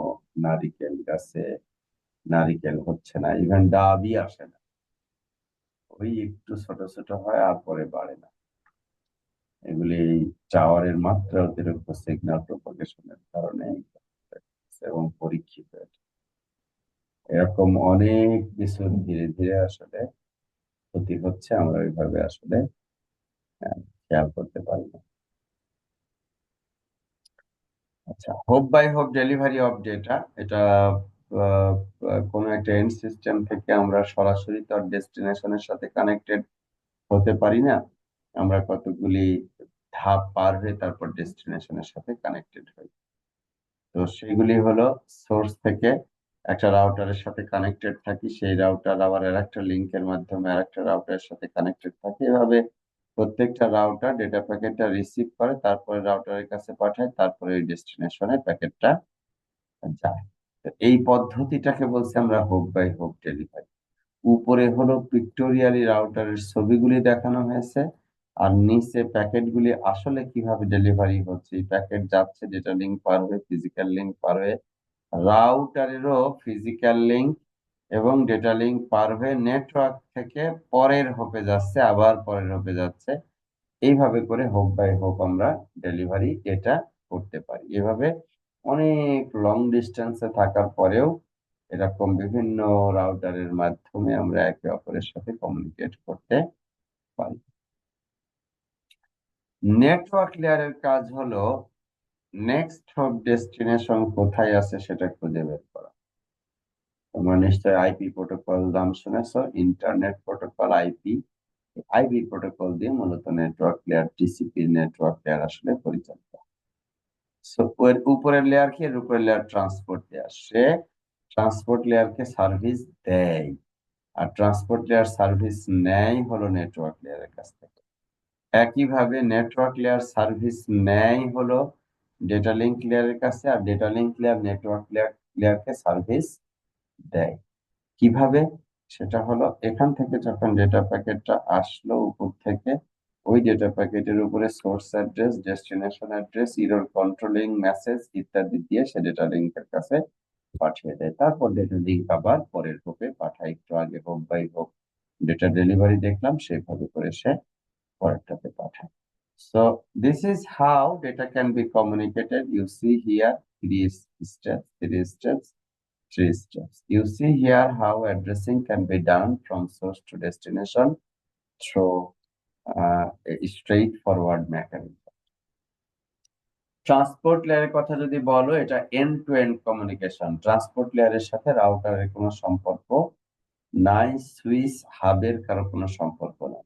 নারিকেল গাছে নারিকেল হচ্ছে না, ইভেন ডাবই আসে না। ওই একটু ছোট ছোট হয় আর পরে বাড়ে না। এগুলি টাওয়ারের মাত্রা অতিরিক্ত সিগন্যাল প্রপাগেশনের কারণে এবং পরীক্ষিত এটা। এরকম অনেক কিছু ধীরে ধীরে আসলে ক্ষতি হচ্ছে, আমরা ওইভাবে আসলে খেয়াল করতে পারি না। আচ্ছা, hop by hop delivery of data, এটা কোনো একটা এন্ড সিস্টেম থেকে আমরা সরাসরি তার ডেস্টিনেশনের সাথে কানেক্টেড হতে পারি না। আমরা কতগুলি ধাপ পার হয়ে তারপর ডেস্টিনেশনের সাথে কানেক্টেড হই। তো সেগুলি হলো সোর্স থেকে একটা রাউটারের সাথে কানেক্টেড থাকি, সেই রাউটার আবার আরেকটা লিংকের মাধ্যমে আরেকটা রাউটারের সাথে কানেক্টেড থাকে। এভাবে প্রত্যেকটা রাউটার ডেটা প্যাকেটটা রিসিভ করে, তারপরে রাউটারের কাছে পাঠায়, তারপরে ওই ডেস্টিনেশনে প্যাকেটটা যায়। তো এই পদ্ধতিটাকে বলছি আমরা হোপ বাই হোপ ডেলিভারি। উপরে হলো পিক্টোরিয়ালি রাউটারের ছবিগুলি দেখানো হয়েছে, আর নিচে প্যাকেটগুলি আসলে কিভাবে ডেলিভারি হচ্ছে। প্যাকেট যাচ্ছে, ডেটা লিঙ্ক পার হয়ে, ফিজিক্যাল লিঙ্ক পার হয়ে, রাউটারেরও ফিজিক্যাল লিঙ্ক এবং ডেটা লিঙ্ক পার হয়ে নেটওয়ার্ক থেকে পরের হোপে যাচ্ছে, আবার পরের হোপে যাচ্ছে। এইভাবে করে হোপ বাই হোপ আমরা ডেলিভারি ডেটা করতে পারি। এভাবে অনেক লং ডিস্টেন্সে থাকার পরেও এরকম বিভিন্ন রাউটারের মাধ্যমে আমরা একে অপরের সাথে কমিউনিকেট করতে পারি। নেটওয়ার্ক লেয়ারের কাজ হলো নেক্সট হোপ ডেস্টিনেশন কোথায় আছে সেটা খুঁজে বের করা। তোমরা নিশ্চয়ই আইপি প্রোটোকল নাম শুনেছো, internet protocol, IP. IP protocol দিয়ে মূলত network layer, TCP network layer আসলে পরিচালিত। সো এর উপরের লেয়ার কি, এর উপরের লেয়ার ট্রান্সপোর্ট লেয়ার। সে ট্রান্সপোর্ট লেয়ারকে সার্ভিস দেয়, আর ট্রান্সপোর্ট লেয়ার সার্ভিস নেয় হলো নেটওয়ার্ক লেয়ারের কাছ থেকে। একইভাবে নেটওয়ার্ক লেয়ার সার্ভিস নেয় হলো ডেটা লিঙ্ক লেয়ারের কাছে, আর ডেটা লিঙ্ক লেয়ার নেটওয়ার্ক লেয়ারকে সার্ভিস দেয়। কিভাবে? সেটা হলো এখান থেকে যখন ডেটা প্যাকেটটা আসলো উপর থেকে, ওই ডেটা প্যাকেটের উপরে source address, destination address, error controlling message ইত্যাদি দিয়ে সে ডেটা লিঙ্কের কাছে পাঠিয়ে দেয়। তারপর ডেটা লিঙ্ক আবার পরের হোপে পাঠায়। একটু আগে hop by hop data delivery দেখলাম, সেভাবে করে সে পরেরটাতে পাঠায়। So this is how data can be communicated. You see here three steps. 3 steps. You see here how addressing can be done from source to destination through a straightforward mechanism. Transport লেয়ারের কথা যদি বলো, এটা end to end communication. Transport লেয়ারের সাথে রাউটারের কোনো সম্পর্ক নাই, সুইচ হাবের কারো কোনো সম্পর্ক নাই।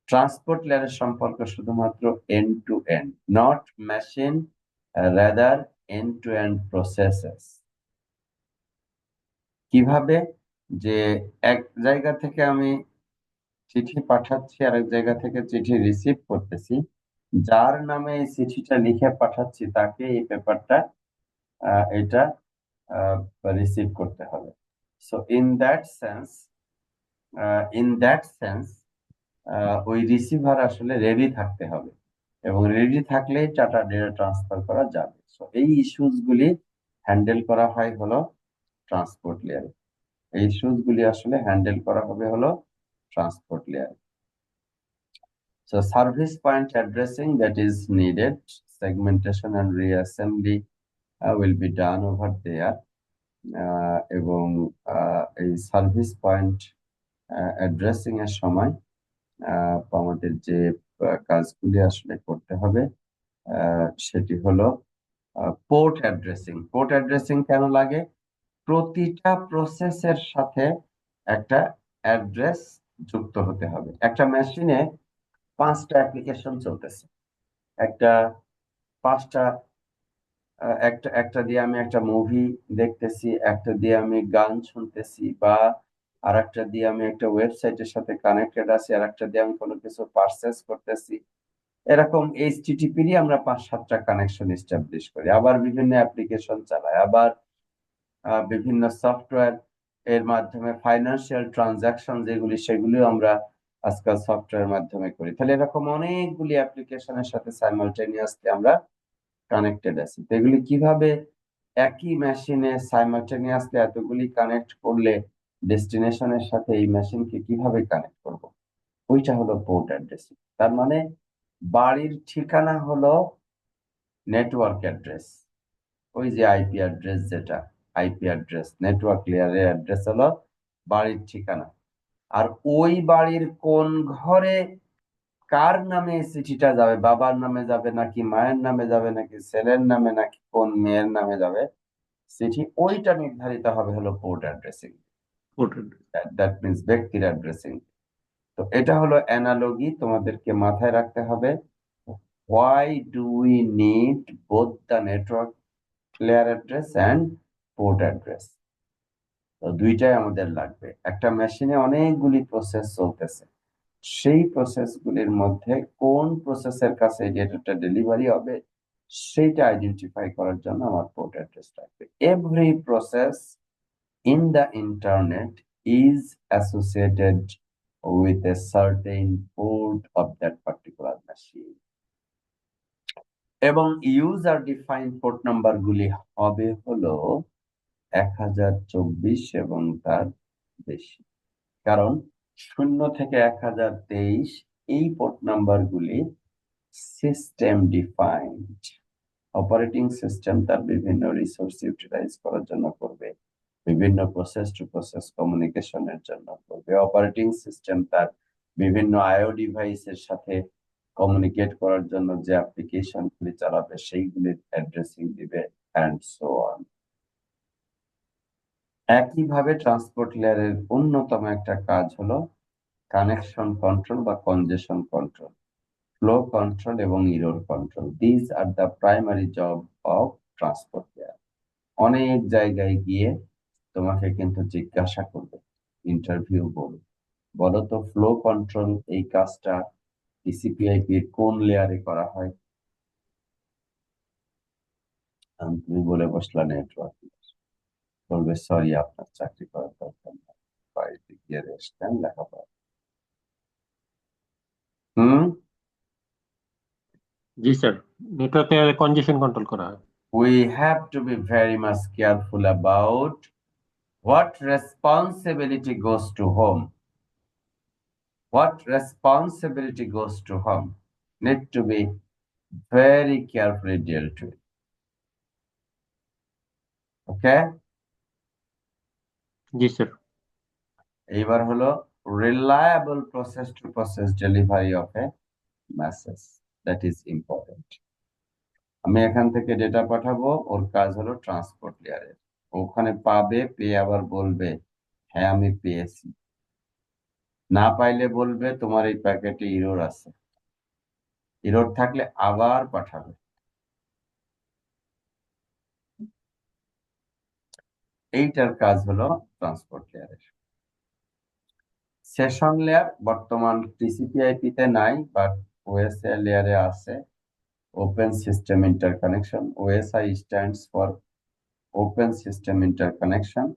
ট্রান্সপোর্ট লেয়ারের সম্পর্ক শুধুমাত্র end to end, not machine, rather end to end processes. কিভাবে? যে এক জায়গা থেকে আমি চিঠি পাঠাচ্ছি, আরেক জায়গা থেকে চিঠি রিসিভ করতেছি, যার নামে এই চিঠিটা লিখে পাঠাচ্ছি তাকে এই পেপারটা এটা রিসিভ করতে হবে। সো ইন দ্যাট সেন্স ওই রিসিভার আসলে রেডি থাকতে হবে, এবং রেডি থাকলেই ডাটা ট্রান্সফার করা যাবে। সো এই ইস্যুস গুলি হ্যান্ডেল করা হয় হলো ট্রান্সপোর্ট লেয়ারে। এই ইস্যুস গুলি আসলে হ্যান্ডেল করা হবে হলো ট্রান্সপোর্ট লেয়ারে। So service point addressing that is needed, segmentation and reassembly will be done over there. এবং এই সার্ভিস পয়েন্ট অ্যাড্রেসিং এর সময় আমাদের যে কাজগুলি আসলে করতে হবে সেটি হলো পোর্ট অ্যাড্রেসিং। পোর্ট অ্যাড্রেসিং কেন লাগে? প্রতিটা প্রসেসের সাথে একটা অ্যাড্রেস যুক্ত হতে হবে। একটা মেশিনে 5টা অ্যাপ্লিকেশন চলতেছে, একটা দিয়ে আমি একটা মুভি দেখতেছি, একটা দিয়ে আমি গান শুনতেছি, বা আর একটা দিয়ে আমি একটা ওয়েবসাইটের সাথে কানেক্টেড আছি, আর একটা দিয়ে আমি কোনো কিছু পারচেস করতেছি। এরকম এইচটিটিপি আমরা 5-7টা কানেকশন এস্টাবলিশ করি, আবার বিভিন্ন অ্যাপ্লিকেশন চালাই, আবার বিভিন্ন সফটওয়্যার এর মাধ্যমে ফাইন্যান্সিয়াল ট্রানজাকশন যেগুলি সেগুলিও আমরা আজকাল সফটওয়্যারের মাধ্যমে করি। তাহলে এরকম অনেকগুলি অ্যাপ্লিকেশনের সাথে সাইমালটেনিয়াসলি আমরা কানেক্টেড আছি। তো এগুলি কিভাবে একই মেশিনে সাইমালটেনিয়াসলি এতগুলি কানেক্ট করলে ডেস্টিনেশনের সাথে এই মেশিনকে কিভাবে কানেক্ট করব, ওইটা হলো পোর্ট অ্যাড্রেসিং। তার মানে বাড়ির ঠিকানা হলো নেটওয়ার্ক অ্যাড্রেস, ওই যে আইপি অ্যাড্রেস, যেটা আইপি অ্যাড্রেস, নেটওয়ার্ক লেয়ারের অ্যাড্রেস হলো বাড়ির ঠিকানা। আর ওই বাড়ির কোন ঘরে কার নামে চিঠিটা যাবে, বাবার নামে যাবে নাকি মায়ের নামে যাবে নাকি ছেলের নামে নাকি কোন মেয়ের নামে যাবে চিঠি, ওইটা নির্ধারিত হবে হলো পোর্ট অ্যাড্রেসিং। দ্যাট মিনস ব্যক্তির অ্যাড্রেসিং। তো এটা হলো অ্যানালজি, তোমাদেরকে মাথায় রাখতে হবে। Why do we need both the network layer address and port address? তো দুইটাই আমাদের লাগবে। একটা মেশিনে অনেকগুলি প্রসেস চলতেছে, সেই প্রসেসগুলির মধ্যে কোন প্রসেসের কাছে এই ডেটাটা ডেলিভারি হবে সেইটা আইডেন্টিফাই করার জন্য আমার পোর্ট অ্যাড্রেস লাগবে। Every process in the internet is associated with a certain port of that particular machine, এবং ইউজার ডিফাইন্ড পোর্ট নাম্বার গুলি হবে হলো 1024 এবং তার বেশি। কারণ 0 থেকে 1023 এই পোর্ট নাম্বার গুলি সিস্টেম ডিফাইন্ড। অপারেটিং সিস্টেম তার বিভিন্ন রিসোর্স ইউটিলাইজ করার জন্য করবে, বিভিন্ন প্রসেস টু প্রসেস কমিউনিকেশনের জন্য করবে। অপারেটিং সিস্টেম তার বিভিন্ন আইও ডিভাইসের সাথে কমিউনিকেট করার জন্য যে অ্যাপ্লিকেশন গুলি চালাবে সেইগুলির অ্যাড্রেসিং দিবে, অ্যান্ড সো অন। একইভাবে ট্রান্সপোর্ট লেয়ারের অন্যতম একটা কাজ হলো কানেকশন কন্ট্রোল বা কনজেশন কন্ট্রোল, ফ্লো কন্ট্রোল এবং error control. This are the primary job of transport layer. অনেক জায়গায় গিয়ে তোমাকে কিন্তু জিজ্ঞাসা করবে, ইন্টারভিউ বলো তো ফ্লো কন্ট্রোল এই কাজটা টিসিপি/আইপি এর কোন লেয়ারে করা হয়? তুমি বলে বসলা নেটওয়ার্ক। বলবে সরি, আপনার চাকরি করার দরকার নেই, বাড়িতে গিয়ে রেস্ট নেন, লেখাপড়া। জি স্যার, নেটওয়ার্কে কনজেশন কন্ট্রোল করা হয়। We have to be very much careful about what responsibility goes to whom. What responsibility goes to whom need to be very carefully dealt with. Okay? G sir. এইবার হলো reliable process to process delivery of A message, that is important. আমি এখান থেকে data পাঠাবো, ওর কাজ হলো transport লেয়ারের। ওখানে পাবে, পেয়ে আবার বলবে হ্যাঁ আমি পেয়েছি। না পাইলে বলবে তোমার এই প্যাকেটে ইরর আছে, ইরর থাকলে আবার পাঠাবে। এইটার কাজ হলো ট্রান্সপোর্ট লেয়ারের। সেশন লেয়ার বর্তমান TCP/IP তে নাই, বাট ওএসআই লেয়ারে আছে। Open system interconnection, OSI stands for open system interconnection.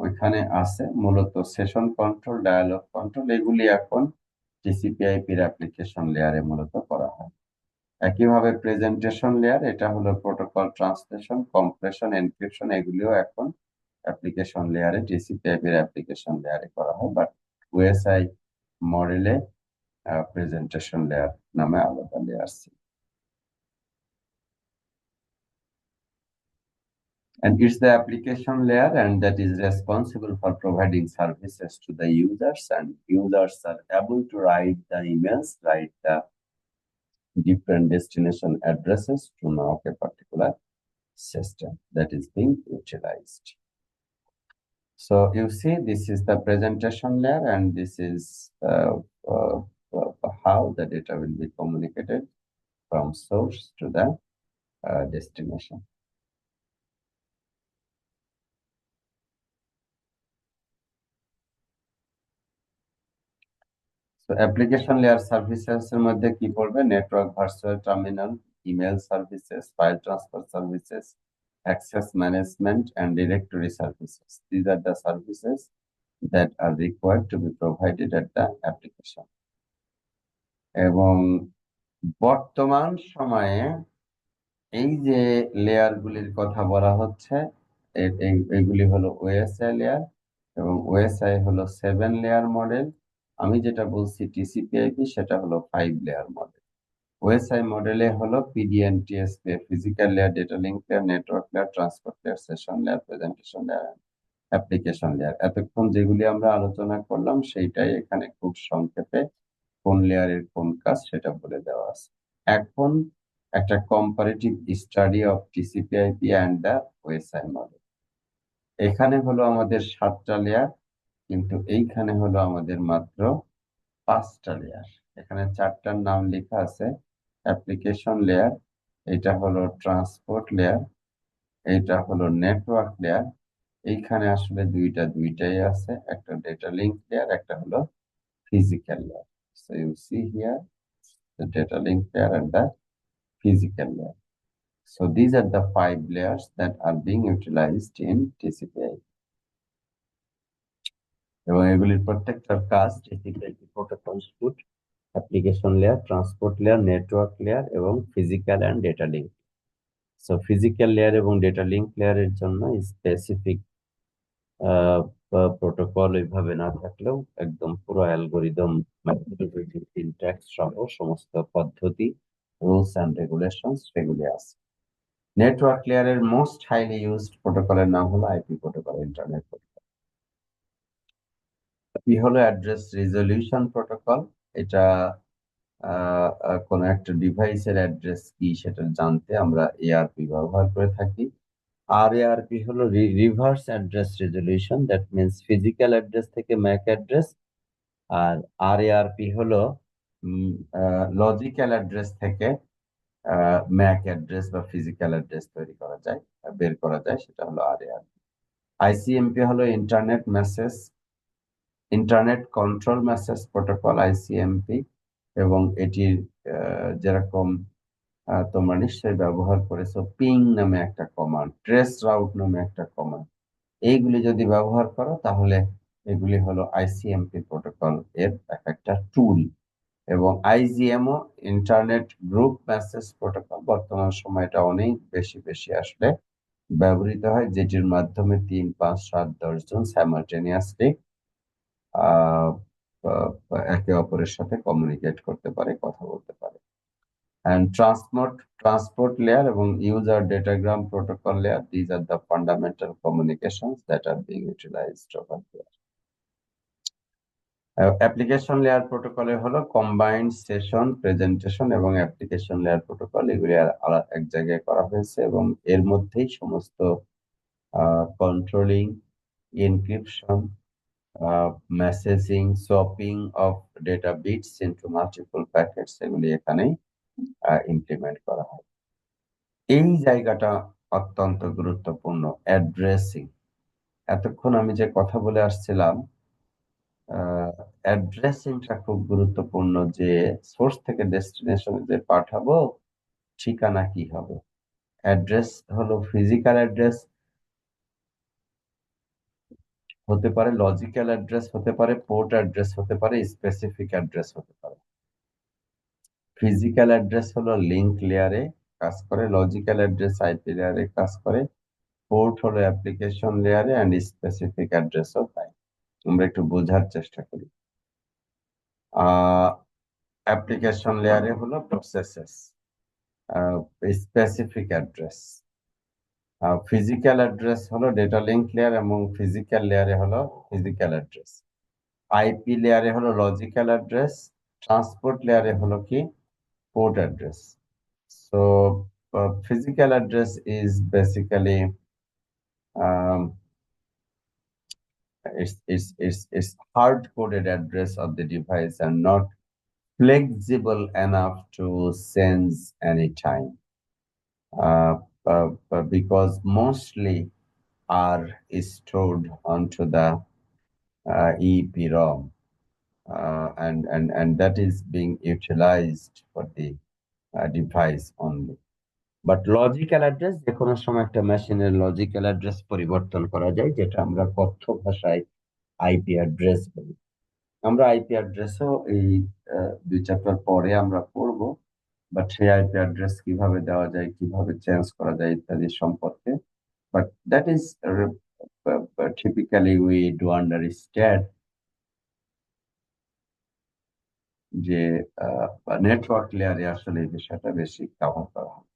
ওইখানে আছে মূলত সেশন কন্ট্রোল, ডায়ালগ কন্ট্রোল, এগুলি এখন TCP/IP-র অ্যাপ্লিকেশন লেয়ারে মূলত করা হয়। একইভাবে প্রেজেন্টেশন লেয়ার, এটা হলো প্রোটোকল ট্রান্সলেশন, কম্প্রেশন, এনক্রিপশন, এগুলিও এখন অ্যাপ্লিকেশন লেয়ারে, TCP/IP-র অ্যাপ্লিকেশন লেয়ারে করা হয়, বাট ওএসআই মডেলে প্রেজেন্টেশন লেয়ার নামে আলাদা লেয়ার ছিল। And it's the application layer, and that is responsible for providing services to the users, and users are able to write the emails, write the different destination addresses to knock a particular system that is being utilized. So you see, this is the presentation layer, and this is how the data will be communicated from source to the destination. So application layer services এর মধ্যে কি পড়বে? Network virtual terminal, email services, file transfer services, access management, and directory services. These are the services that are required to be provided at the application. এবং বর্তমান সময়ে এই যে layer গুলির কথা বলা হচ্ছে, এইগুলি হলো ওএসআই লেয়ার, এবং ওএসআই হলো 7 লেয়ার মডেল। আমি যেটা বলছি TCP/IP, সেটা হলো 5 লেয়ার মডেল। ওএসআই মডেলে হলো PDN, TSP, physical layer, data link layer, network layer, transport layer, session layer, presentation layer, application layer. এতক্ষণ যেগুলি আমরা আলোচনা করলাম সেইটাই এখানে খুব সংক্ষেপে কোন লেয়ারের কোন কাজ সেটা বলে দেওয়া আছে। এখন একটা comparative study of TCP/IP and the OSI model. এখানে হলো আমাদের 7টা লেয়ার, কিন্তু এইখানে হলো আমাদের মাত্র 5টা লেয়ার। এখানে 4টার নাম লেখা আছে। অ্যাপ্লিকেশন লেয়ার, এটা হলো ট্রান্সপোর্ট লেয়ার, এটা হলো নেটওয়ার্ক লেয়ার। এইখানে আসলে দুইটাই আছে, একটা ডেটা লিঙ্ক লেয়ার, একটা হলো physical layer. So you see here the data link layer and the physical layer. So these are the 5 layers that are being utilized in TCP/IP. এবং এগুলির প্রত্যেকটার কাজ TCP/IP protocol suite, application layer, transport layer, network layer এবং physical and data link. So physical layer এবং data link লেয়ারের জন্য specific protocol ওইভাবে না থাকলেও একদম পুরো অ্যালগোরিদম, ম্যাথমেটিক্যাল সিনট্যাক্স সহ সমস্ত পদ্ধতি, রুলস অ্যান্ড রেগুলেশনস সেগুলি আছে। নেটওয়ার্ক লেয়ারের মোস্ট হাইলি ইউজড প্রোটোকলের নাম হলো IP protocol, internet protocol. IP হলো অ্যাড্রেস রিজলিউশন প্রোটোকল। এটা কোনো একটা ডিভাইসের অ্যাড্রেস কি সেটা জানতে আমরা এআরপি ব্যবহার করে থাকি। RARP হলো reverse address resolution, that means physical address থেকে ম্যাক অ্যাড্রেস। আর RARP হলো লজিক্যাল অ্যাড্রেস থেকে ম্যাক অ্যাড্রেস বা ফিজিক্যাল অ্যাড্রেস তৈরি করা যায়, বের করা যায়, সেটা হলো RARP। ICMP হলো internet control message protocol, ICMP, এবং এটির যেরকম তোমরা নিশ্চয়ই ব্যবহার করেছো পিং নামে একটা কমান্ড, ট্রেস রাউট নামে একটা কমান্ড, এইগুলি যদি ব্যবহার করো তাহলে এগুলি হলো ICMP প্রোটোকল এর একটা টুল। এবং IGMO, internet group message protocol, বর্তমান সময়টা অনেক বেশি আসলে ব্যবহৃত হয়, যেটির মাধ্যমে 3, 5, 7, 10 জন স্যামালটেনিয়াসলি একে অপরের সাথে কমিউনিকেট করতে পারে, কথা বলতে পারে। And transport layer এবং user datagram protocol layer, these are the fundamental communications that are being utilized over here. Application layer প্রোটোকলে হলো কম্বাইন্ড সেশন, প্রেজেন্টেশন এবং অ্যাপ্লিকেশন লেয়ার প্রোটোকল, এগুলি আলাদা এক জায়গায় করা হয়েছে এবং এর মধ্যেই সমস্ত controlling, encryption, messaging, chopping of data bits into multiple packets, এগুলি এখানেই ইমপ্লিমেন্ট করা হয়। এই জায়গাটা অত্যন্ত গুরুত্বপূর্ণ, অ্যাড্রেসিং। এতক্ষণ আমি যে কথা বলে আসছিলাম, অ্যাড্রেসিংটা খুব গুরুত্বপূর্ণ, যে সোর্স থেকে ডেস্টিনেশনে যে পাঠাবো ঠিকানা কি হবে। অ্যাড্রেস হলো ফিজিক্যাল অ্যাড্রেস হতে পারে, লজিক্যাল অ্যাড্রেস হতে পারে, পোর্ট অ্যাড্রেস হতে পারে, স্পেসিফিক অ্যাড্রেস হতে পারে। ফিজিক্যাল অ্যাড্রেস হলো লিংক লেয়ারে কাজ করে, লজিক্যাল অ্যাড্রেস আইপি লেয়ারে কাজ করে, পোর্ট হলো অ্যাপ্লিকেশন লেয়ারে, অ্যান্ড স্পেসিফিক অ্যাড্রেসও পাই। আমরা একটু বোঝার চেষ্টা করি। অ্যাপ্লিকেশন লেয়ারে হলো processes, specific address. Physical address হলো ডেটা লিংক লেয়ার এবং ফিজিক্যাল লেয়ারে হলো ফিজিক্যাল অ্যাড্রেস। আইপি লেয়ারে হলো লজিক্যাল অ্যাড্রেস, ট্রান্সপোর্ট লেয়ারে হলো কি port address. So physical address is basically it's hard-coded address of the device and not flexible enough to sense anytime, because mostly are stored onto the EEPROM, and that is being utilized for the device only. But logical address যে কোনো সময় একটা মেশিনের logical address পরিবর্তন করা যায়, যেটা আমরা কথ্য ভাষায় আইপি অ্যাড্রেস বলি। আমরা আইপি অ্যাড্রেসও এই 2 চ্যাপ্টার পরে আমরা পড়ব, বাট সেই আইপি অ্যাড্রেস কিভাবে দেওয়া যায়, কিভাবে চেঞ্জ করা যায় ইত্যাদি সম্পর্কে। But that is typically we do understand যে নেটওয়ার্ক লেয়ারে আসলে এই বিষয়টা বেশি কভার করা হয়।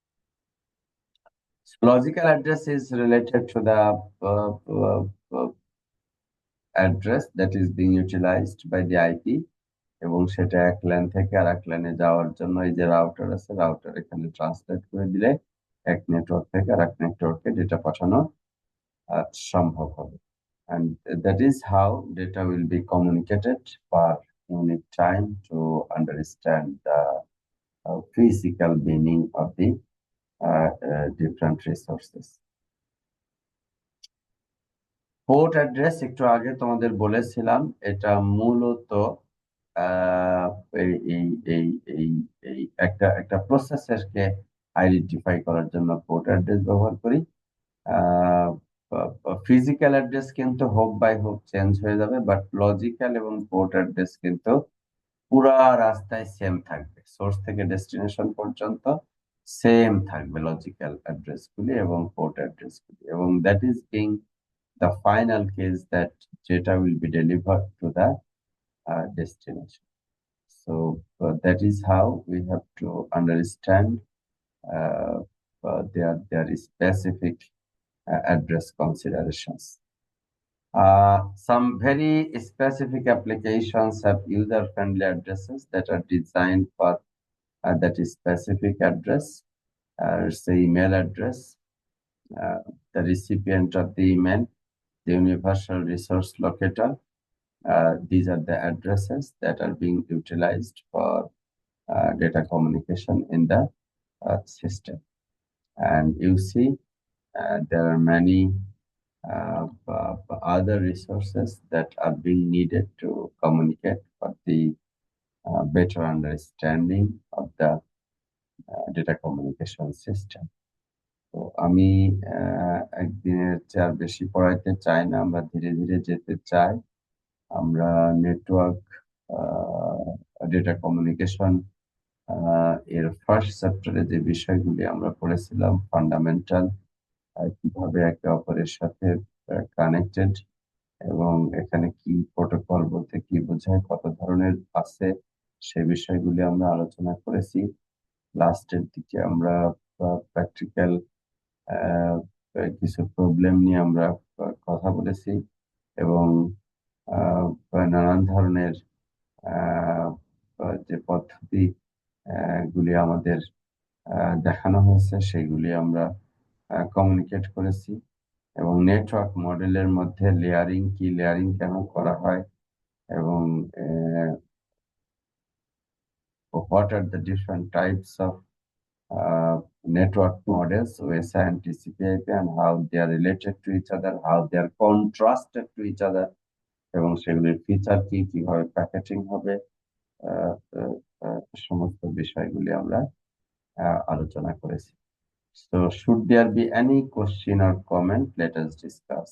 Logical address is related to the address that is being utilized by the IP, এবং সেটা এক ল্যান থেকে আর এক ল্যানে যাওয়ার জন্য এই যে রাউটার আছে, রাউটার এখানে ট্রান্সলেট করে দিলে এক নেটওয়ার্ক থেকে আর এক নেটওয়ার্কে ডেটা পাঠানো সম্ভব হবে। And that is how data will be communicated per unit time to understand the physical meaning of the different resources. Port address একটু আগে তোমাদের বলেছিলাম, এটা মূলত এই একটা প্রসেসরকে আইডেন্টিফাই করার জন্য পোর্ট অ্যাড্রেস ব্যবহার করি। ফিজিক্যাল অ্যাড্রেস কিন্তু হোক বাই হোক চেঞ্জ হয়ে যাবে, বাট লজিক্যাল এবং পোর্ট অ্যাড্রেস কিন্তু পুরা রাস্তায় সেম থাকবে, সোর্স থেকে ডেস্টিনেশন পর্যন্ত সেম থাকবে লজিক্যাল অ্যাড্রেস গুলি এবং পোর্ট অ্যাড্রেস গুলি, এবং that is being the final case that data will be delivered to the destination. So that is how we have to understand their specific address considerations. Some very specific applications have user-friendly addresses that are designed for that is specific address, say email address, the recipient of the email, the universal resource locator. These are the addresses that are being utilized for data communication in the system. And you see, there are many other resources that are being needed to communicate for the better understanding of the data communication system. তো আমি একদিনের চেয়ে আর বেশি পড়াইতে চাই না, আমরা ধীরে ধীরে যেতে চাই। আমরা নেটওয়ার্ক ডেটা কমিউনিকেশন এর ফার্স্ট চ্যাপ্টারে যে বিষয়গুলি আমরা পড়েছিলাম, ফান্ডামেন্টাল, কিভাবে একে অপরের সাথে কানেক্টেড, এবং এখানে কি প্রোটোকল বলতে কি বোঝায়, কত ধরনের আছে, সে বিষয়গুলি আমরা আলোচনা করেছি। লাস্টের দিকে আমরা প্র্যাকটিক্যাল কিছু প্রবলেম নিয়ে আমরা কথা বলেছি এবং নানান ধরনের আহ, যে পদ্ধতি গুলি আমাদের দেখানো হয়েছে সেগুলি আমরা কমিউনিকেট করেছি এবং নেটওয়ার্ক মডেলের মধ্যে লেয়ারিং কি, লেয়ারিং কেন করা হয় এবং what are the different types of network models, OSI and TCP/IP, and how they are related to each other, how they are contrasted to each other, এবং সেগুলির ফিচার কি, কিভাবে প্যাকেজিং হবে, আহ, আহ, সমস্ত বিষয়গুলি আমরা আলোচনা করেছি। So should there be any question or comment, let us discuss.